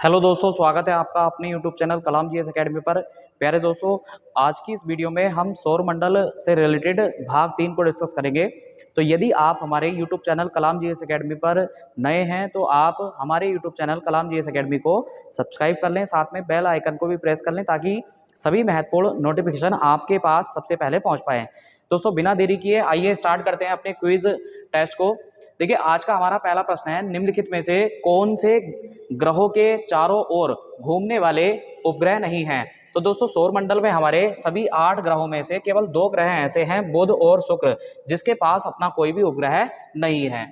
Hello दोस्तों, स्वागत है आपका अपने यूट्यूब चैनल कलाम जीएस एकेडमी पर। प्यारे दोस्तों, आज की इस वीडियो में हम सौर मंडल से रिलेटेड भाग 3 को डिस्कस करेंगे। तो यदि आप हमारे यूट्यूब चैनल कलाम जीएस एकेडमी पर नए हैं तो आप हमारे यूट्यूब चैनल कलाम जीएस एकेडमी को सब्सक्राइब कर लें, साथ में बेल आइकन को भी प्रेस कर लें ताकि सभी महत्वपूर्ण नोटिफिकेशन आपके पास सबसे पहले पहुँच पाएँ। दोस्तों, बिना देरी किए आइए स्टार्ट करते हैं अपने क्विज टेस्ट को। देखिए, आज का हमारा पहला प्रश्न है, निम्नलिखित में से कौन से ग्रहों के चारों ओर घूमने वाले उपग्रह नहीं हैं। तो दोस्तों, सौर मंडल में हमारे सभी 8 ग्रहों में से केवल 2 ग्रह ऐसे हैं, बुध और शुक्र, जिसके पास अपना कोई भी उपग्रह नहीं है।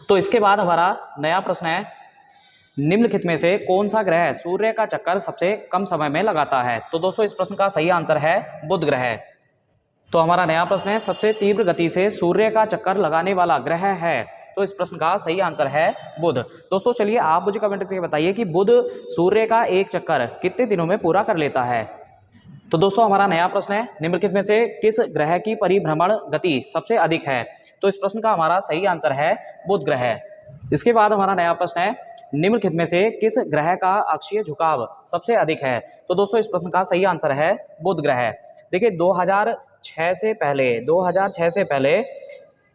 तो इसके बाद हमारा नया प्रश्न है, निम्नलिखित में से कौन सा ग्रह सूर्य का चक्कर सबसे कम समय में लगाता है। तो दोस्तों, इस प्रश्न का सही आंसर है बुध ग्रह। तो हमारा नया प्रश्न है, सबसे तीव्र गति से सूर्य का चक्कर लगाने वाला ग्रह है। तो इस प्रश्न का सही आंसर है बुध। दोस्तों, चलिए आप मुझे कमेंट करके बताइए कि बुध सूर्य का एक चक्कर कितने दिनों में पूरा कर लेता है। तो दोस्तों, हमारा नया प्रश्न है, निम्नलिखित में से किस ग्रह की परिभ्रमण गति सबसे अधिक है। तो इस प्रश्न का हमारा सही आंसर है बुध ग्रह। इसके बाद हमारा नया प्रश्न है, निम्नलिखित में से किस ग्रह का अक्षीय झुकाव सबसे अधिक है। तो दोस्तों, इस प्रश्न का सही आंसर है बुध ग्रह। देखिए, 2006 से पहले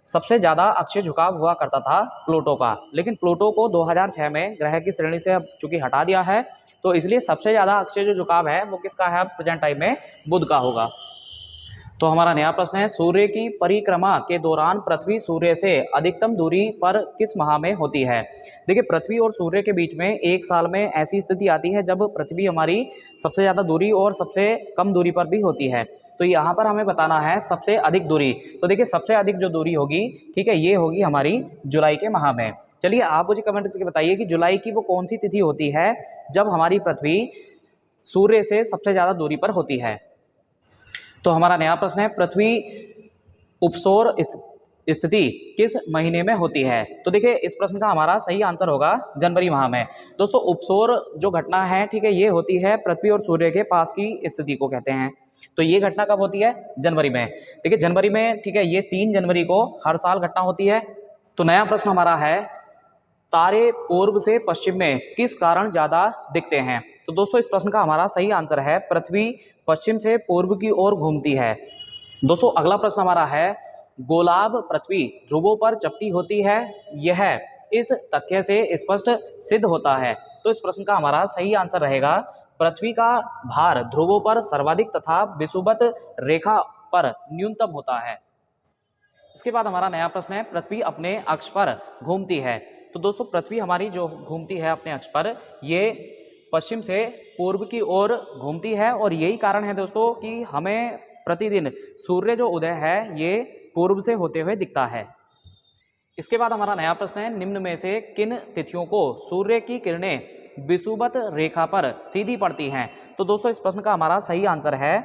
सबसे ज़्यादा अक्षीय झुकाव हुआ करता था प्लूटो का, लेकिन प्लूटो को 2006 में ग्रह की श्रेणी से अब चूंकि हटा दिया है, तो इसलिए सबसे ज़्यादा अक्षीय जो झुकाव है वो किसका है, प्रेजेंट टाइम में बुध का होगा। तो हमारा नया प्रश्न है, सूर्य की परिक्रमा के दौरान पृथ्वी सूर्य से अधिकतम दूरी पर किस माह में होती है। देखिए, पृथ्वी और सूर्य के बीच में एक साल में ऐसी स्थिति आती है जब पृथ्वी हमारी सबसे ज़्यादा दूरी और सबसे कम दूरी पर भी होती है। तो यहाँ पर हमें बताना है सबसे अधिक दूरी। तो देखिए, सबसे अधिक जो दूरी होगी, ठीक है, ये होगी हमारी जुलाई के माह में। चलिए आप मुझे कमेंट करके बताइए कि जुलाई की वो कौन सी तिथि होती है जब हमारी पृथ्वी सूर्य से सबसे ज़्यादा दूरी पर होती है। तो हमारा नया प्रश्न है, पृथ्वी उपसौर स्थिति किस महीने में होती है। तो देखिए, इस प्रश्न का हमारा सही आंसर होगा जनवरी माह में। दोस्तों, उपसौर जो घटना है, ठीक है, ये होती है पृथ्वी और सूर्य के पास की स्थिति को कहते हैं। तो ये घटना कब होती है, जनवरी में। देखिए, जनवरी में, ठीक है, ये 3 जनवरी को हर साल घटना होती है। तो नया प्रश्न हमारा है, तारे पूर्व से पश्चिम में किस कारण ज्यादा दिखते हैं। तो दोस्तों, इस प्रश्न का हमारा सही आंसर है, पृथ्वी पश्चिम से पूर्व की ओर घूमती है। दोस्तों, अगला प्रश्न हमारा है, गोलाभ पृथ्वी ध्रुवों पर चपटी होती है, यह इस तथ्य से स्पष्ट सिद्ध होता है। तो इस प्रश्न का हमारा सही आंसर रहेगा, पृथ्वी का भार ध्रुवों पर सर्वाधिक तथा विषुवत रेखा पर न्यूनतम होता है। इसके बाद हमारा नया प्रश्न है, पृथ्वी अपने अक्ष पर घूमती है। तो दोस्तों, पृथ्वी हमारी जो घूमती है अपने अक्ष पर, ये पश्चिम से पूर्व की ओर घूमती है, और यही कारण है दोस्तों कि हमें प्रतिदिन सूर्य जो उदय है ये पूर्व से होते हुए दिखता है। इसके बाद हमारा नया प्रश्न है, निम्न में से किन तिथियों को सूर्य की किरणें विषुवत रेखा पर सीधी पड़ती हैं। तो दोस्तों, इस प्रश्न का हमारा सही आंसर है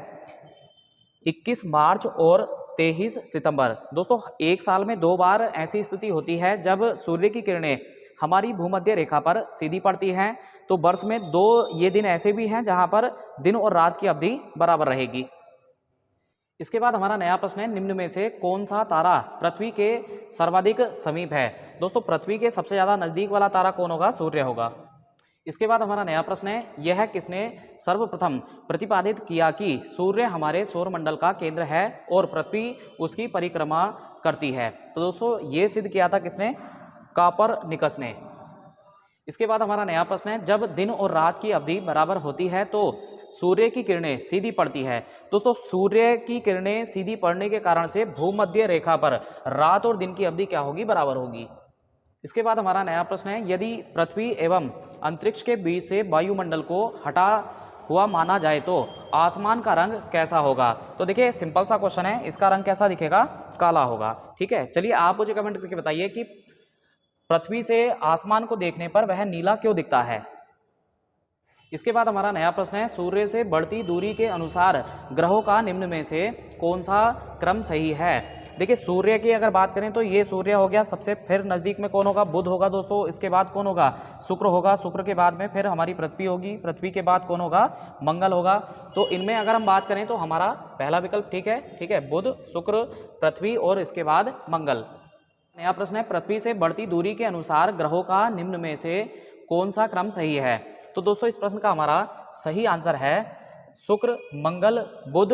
21 मार्च और 23 सितंबर। दोस्तों, एक साल में 2 बार ऐसी स्थिति होती है जब सूर्य की किरणें हमारी भूमध्य रेखा पर सीधी पड़ती हैं। तो वर्ष में 2 ये दिन ऐसे भी हैं जहां पर दिन और रात की अवधि बराबर रहेगी। इसके बाद हमारा नया प्रश्न है, निम्न में से कौन सा तारा पृथ्वी के सर्वाधिक समीप है। दोस्तों, पृथ्वी के सबसे ज्यादा नजदीक वाला तारा कौन होगा, सूर्य होगा। इसके बाद हमारा नया प्रश्न है, यह किसने सर्वप्रथम प्रतिपादित किया कि सूर्य हमारे सौर मंडल का केंद्र है और पृथ्वी उसकी परिक्रमा करती है। तो दोस्तों, ये सिद्ध किया था किसने, कोपरनिकस ने। इसके बाद हमारा नया प्रश्न है, जब दिन और रात की अवधि बराबर होती है तो सूर्य की किरणें सीधी पड़ती है। दोस्तों, सूर्य की किरणें सीधी पड़ने के कारण से भूमध्य रेखा पर रात और दिन की अवधि क्या होगी, बराबर होगी। इसके बाद हमारा नया प्रश्न है, यदि पृथ्वी एवं अंतरिक्ष के बीच से वायुमंडल को हटा हुआ माना जाए तो आसमान का रंग कैसा होगा। तो देखिए, सिंपल सा क्वेश्चन है, इसका रंग कैसा दिखेगा, काला होगा। ठीक है, चलिए आप मुझे कमेंट करके बताइए कि पृथ्वी से आसमान को देखने पर वह नीला क्यों दिखता है। इसके बाद हमारा नया प्रश्न है, सूर्य से बढ़ती दूरी के अनुसार ग्रहों का निम्न में से कौन सा क्रम सही है। देखिए, सूर्य की अगर बात करें तो ये सूर्य हो गया सबसे, फिर नज़दीक में कौन होगा, बुध होगा दोस्तों। इसके बाद कौन होगा, शुक्र होगा। शुक्र के बाद में फिर हमारी पृथ्वी होगी। पृथ्वी के बाद कौन होगा, मंगल होगा। तो इनमें अगर हम बात करें तो हमारा पहला विकल्प ठीक है, बुध, शुक्र, पृथ्वी और इसके बाद मंगल। नया प्रश्न है, पृथ्वी से बढ़ती दूरी के अनुसार ग्रहों का निम्न में से कौन सा क्रम सही है। तो दोस्तों इस प्रश्न का हमारा सही आंसर है शुक्र, मंगल, बुध,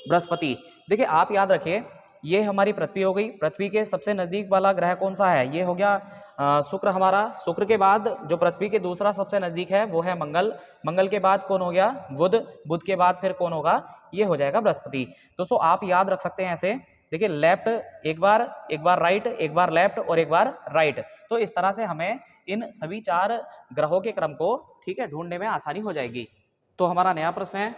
बृहस्पति। देखिए आप याद रखिए, ये हमारी पृथ्वी हो गई। पृथ्वी के सबसे नज़दीक वाला ग्रह कौन सा है? ये हो गया शुक्र हमारा। शुक्र के बाद जो पृथ्वी के दूसरा सबसे नज़दीक है वो है मंगल। मंगल के बाद कौन हो गया? बुध। बुध के बाद फिर कौन होगा? ये हो जाएगा बृहस्पति। दोस्तों आप याद रख सकते हैं ऐसे, देखिए लेफ्ट एक बार राइट, एक बार लेफ्ट और एक बार राइट। तो इस तरह से हमें इन सभी 4 ग्रहों के क्रम को, ठीक है, ढूंढने में आसानी हो जाएगी। तो हमारा नया प्रश्न है,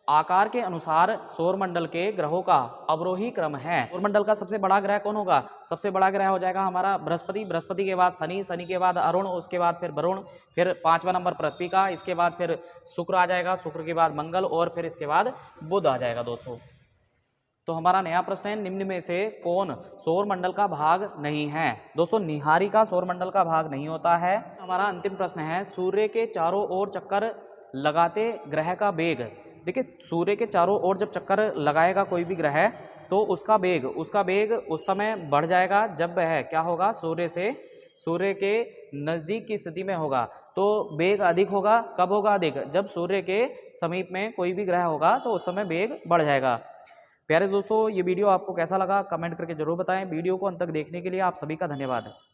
आकार के अनुसार सौरमंडल के ग्रहों का अवरोही क्रम है। सौरमंडल का सबसे बड़ा ग्रह कौन होगा? सबसे बड़ा ग्रह हो जाएगा हमारा बृहस्पति। बृहस्पति के बाद शनि, शनि के बाद अरुण, उसके बाद फिर वरुण, फिर 5वां नंबर पृथ्वी का, इसके बाद फिर शुक्र आ जाएगा, शुक्र के बाद मंगल और फिर इसके बाद बुध आ जाएगा दोस्तों। तो हमारा नया प्रश्न है, निम्न में से कौन सौरमंडल का भाग नहीं है? दोस्तों निहारिका सौरमंडल का भाग नहीं होता है। हमारा अंतिम प्रश्न है, सूर्य के चारों ओर चक्कर लगाते ग्रह का वेग। देखिए सूर्य के चारों ओर जब चक्कर लगाएगा कोई भी ग्रह तो उसका वेग उस समय बढ़ जाएगा जब वह क्या होगा? सूर्य के नज़दीक की स्थिति में होगा। तो वेग अधिक होगा। कब होगा अधिक? जब सूर्य के समीप में कोई भी ग्रह होगा तो उस समय वेग बढ़ जाएगा। प्यारे दोस्तों ये वीडियो आपको कैसा लगा कमेंट करके जरूर बताएं। वीडियो को अंत तक देखने के लिए आप सभी का धन्यवाद।